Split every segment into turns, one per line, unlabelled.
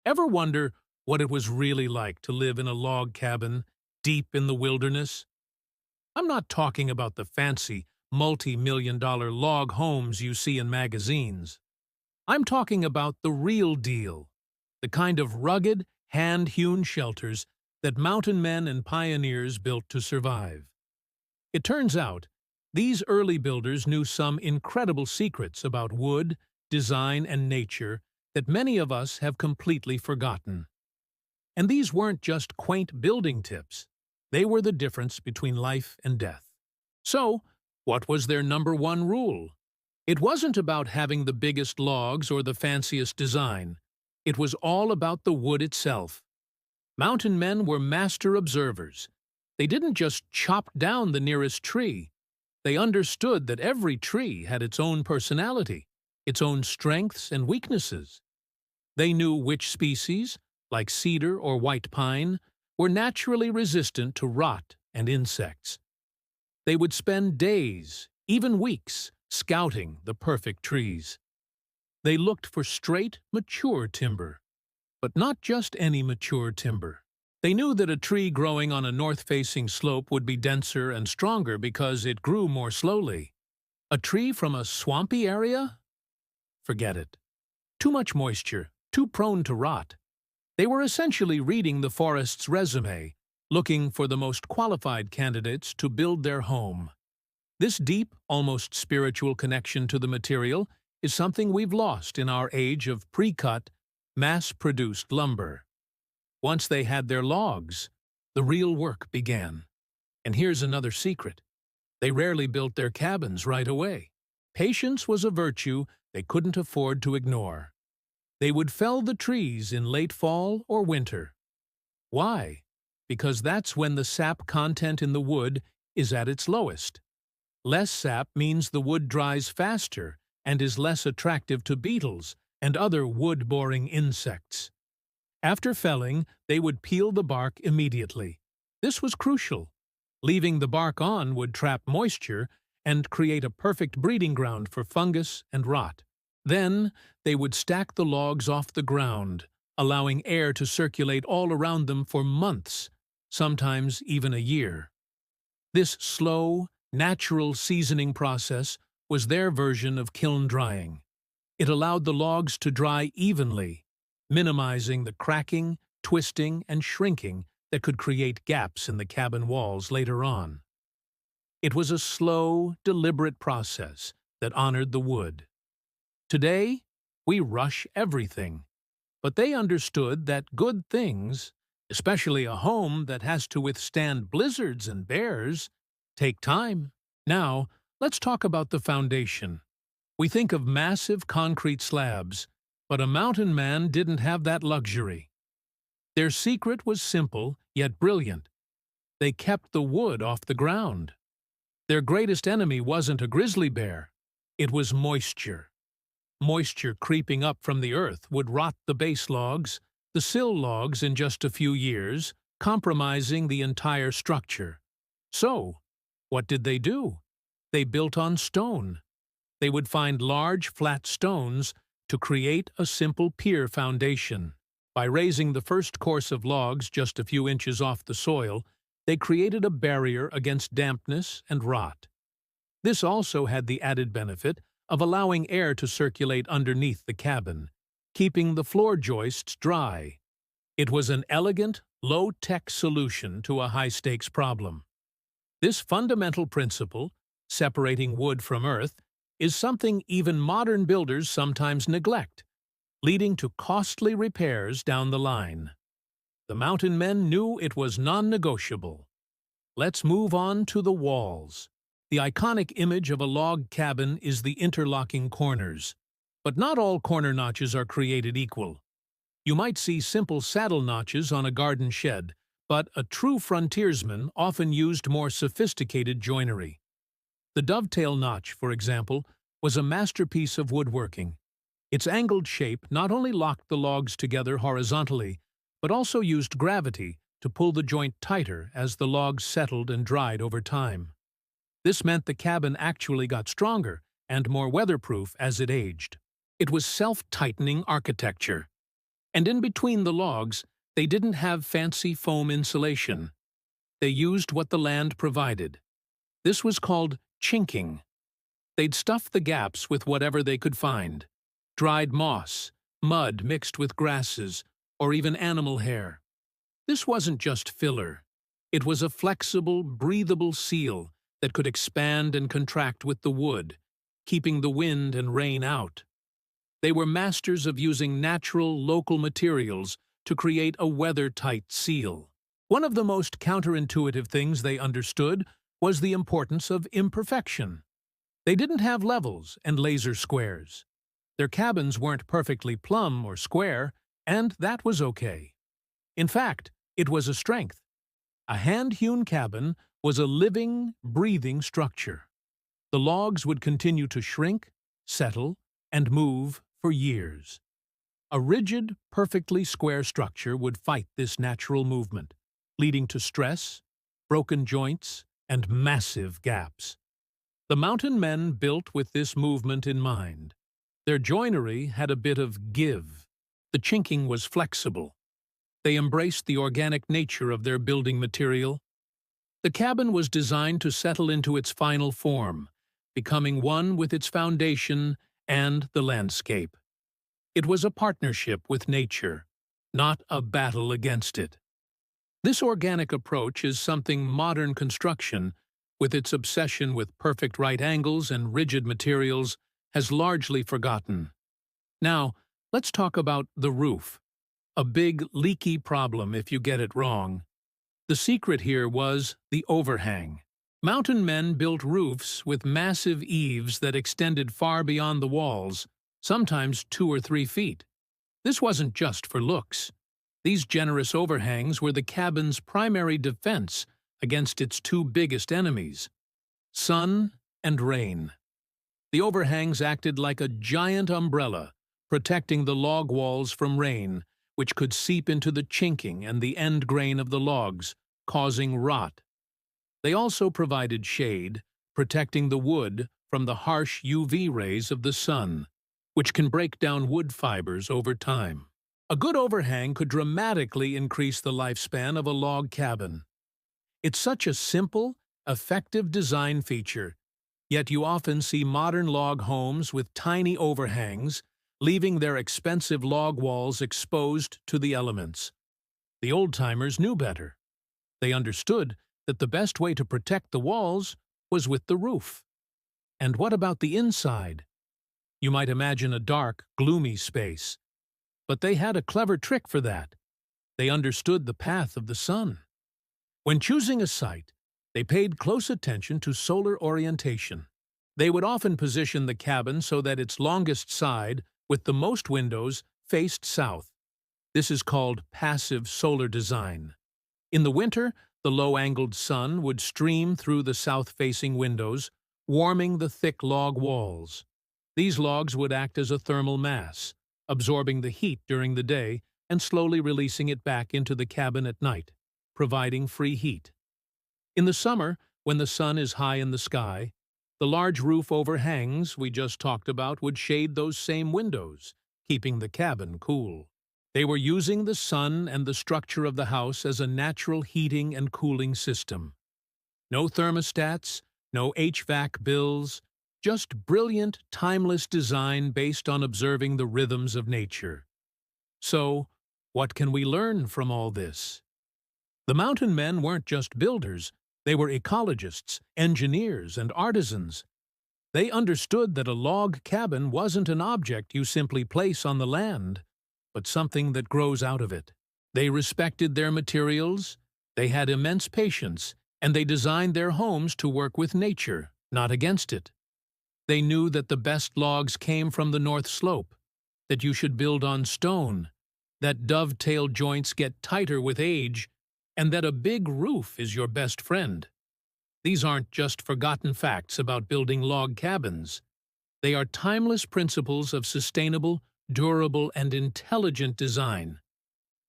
Ever wonder what it was really like to live in a log cabin deep in the wilderness? I'm not talking about the fancy, multi-million-dollar log homes you see in magazines. I'm talking about the real deal, the kind of rugged, hand-hewn shelters that mountain men and pioneers built to survive. It turns out, these early builders knew some incredible secrets about wood, design, and nature that many of us have completely forgotten. And these weren't just quaint building tips. They were the difference between life and death. So, what was their number one rule? It wasn't about having the biggest logs or the fanciest design. It was all about the wood itself. Mountain men were master observers. They didn't just chop down the nearest tree. They understood that every tree had its own personality, its own strengths and weaknesses. They knew which species, like cedar or white pine, were naturally resistant to rot and insects. They would spend days, even weeks, scouting the perfect trees. They looked for straight, mature timber, but not just any mature timber. They knew that a tree growing on a north-facing slope would be denser and stronger because it grew more slowly. A tree from a swampy area? Forget it. Too much moisture, too prone to rot. They were essentially reading the forest's resume, looking for the most qualified candidates to build their home. This deep, almost spiritual connection to the material is something we've lost in our age of pre-cut, mass-produced lumber. Once they had their logs, the real work began. And here's another secret. They rarely built their cabins right away. Patience was a virtue they couldn't afford to ignore. They would fell the trees in late fall or winter. Why? Because that's when the sap content in the wood is at its lowest. Less sap means the wood dries faster and is less attractive to beetles and other wood-boring insects. After felling, they would peel the bark immediately. This was crucial. Leaving the bark on would trap moisture and create a perfect breeding ground for fungus and rot. Then, they would stack the logs off the ground, allowing air to circulate all around them for months, sometimes even a year. This slow, natural seasoning process was their version of kiln drying. It allowed the logs to dry evenly, minimizing the cracking, twisting, and shrinking that could create gaps in the cabin walls later on. It was a slow, deliberate process that honored the wood. Today, we rush everything, but they understood that good things, especially a home that has to withstand blizzards and bears, take time. Now, let's talk about the foundation. We think of massive concrete slabs, but a mountain man didn't have that luxury. Their secret was simple, yet brilliant. They kept the wood off the ground. Their greatest enemy wasn't a grizzly bear. It was moisture. Moisture creeping up from the earth would rot the base logs, the sill logs in just a few years, compromising the entire structure. So, what did they do? They built on stone. They would find large, flat stones to create a simple pier foundation. By raising the first course of logs just a few inches off the soil, they created a barrier against dampness and rot. This also had the added benefit of allowing air to circulate underneath the cabin, keeping the floor joists dry. It was an elegant, low-tech solution to a high-stakes problem. This fundamental principle, separating wood from earth, is something even modern builders sometimes neglect, leading to costly repairs down the line. The mountain men knew it was non-negotiable. Let's move on to the walls. The iconic image of a log cabin is the interlocking corners. But not all corner notches are created equal. You might see simple saddle notches on a garden shed, but a true frontiersman often used more sophisticated joinery. The dovetail notch, for example, was a masterpiece of woodworking. Its angled shape not only locked the logs together horizontally, but also used gravity to pull the joint tighter as the logs settled and dried over time. This meant the cabin actually got stronger and more weatherproof as it aged. It was self-tightening architecture. And in between the logs, they didn't have fancy foam insulation. They used what the land provided. This was called chinking. They'd stuff the gaps with whatever they could find: dried moss, mud mixed with grasses, or even animal hair. This wasn't just filler. It was a flexible, breathable seal that could expand and contract with the wood, keeping the wind and rain out. They were masters of using natural, local materials to create a weather-tight seal. One of the most counterintuitive things they understood was the importance of imperfection. They didn't have levels and laser squares. Their cabins weren't perfectly plumb or square, and that was okay. In fact, it was a strength. A hand-hewn cabin was a living, breathing structure. The logs would continue to shrink, settle, and move for years. A rigid, perfectly square structure would fight this natural movement, leading to stress, broken joints, and massive gaps. The mountain men built with this movement in mind. Their joinery had a bit of give. The chinking was flexible. They embraced the organic nature of their building material. The cabin was designed to settle into its final form, becoming one with its foundation and the landscape. It was a partnership with nature, not a battle against it. This organic approach is something modern construction, with its obsession with perfect right angles and rigid materials, has largely forgotten. Now, let's talk about the roof. A big, leaky problem if you get it wrong. The secret here was the overhang. Mountain men built roofs with massive eaves that extended far beyond the walls, sometimes 2 or 3 feet. This wasn't just for looks. These generous overhangs were the cabin's primary defense against its 2 biggest enemies: sun and rain. The overhangs acted like a giant umbrella, protecting the log walls from rain, which could seep into the chinking and the end grain of the logs, causing rot. They also provided shade, protecting the wood from the harsh UV rays of the sun, which can break down wood fibers over time. A good overhang could dramatically increase the lifespan of a log cabin. It's such a simple, effective design feature, yet you often see modern log homes with tiny overhangs, leaving their expensive log walls exposed to the elements. The old-timers knew better. They understood that the best way to protect the walls was with the roof. And what about the inside? You might imagine a dark, gloomy space. But they had a clever trick for that. They understood the path of the sun. When choosing a site, they paid close attention to solar orientation. They would often position the cabin so that its longest side, with the most windows, faced south. This is called passive solar design. In the winter, the low-angled sun would stream through the south-facing windows, warming the thick log walls. These logs would act as a thermal mass, absorbing the heat during the day and slowly releasing it back into the cabin at night, providing free heat. In the summer, when the sun is high in the sky, the large roof overhangs we just talked about would shade those same windows, keeping the cabin cool. They were using the sun and the structure of the house as a natural heating and cooling system. No thermostats, no HVAC bills, just brilliant, timeless design based on observing the rhythms of nature. So, what can we learn from all this? The mountain men weren't just builders, they were ecologists, engineers, and artisans. They understood that a log cabin wasn't an object you simply place on the land, but something that grows out of it. They respected their materials, they had immense patience, and they designed their homes to work with nature, not against it. They knew that the best logs came from the North Slope, that you should build on stone, that dovetail joints get tighter with age, and that a big roof is your best friend. These aren't just forgotten facts about building log cabins. They are timeless principles of sustainable, durable, and intelligent design.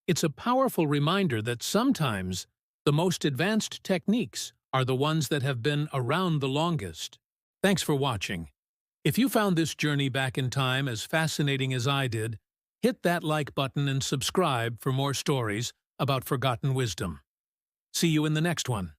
It's a powerful reminder that sometimes the most advanced techniques are the ones that have been around the longest. Thanks for watching. If you found this journey back in time as fascinating as I did, Hit that like button and subscribe for more stories about forgotten wisdom. See you in the next one.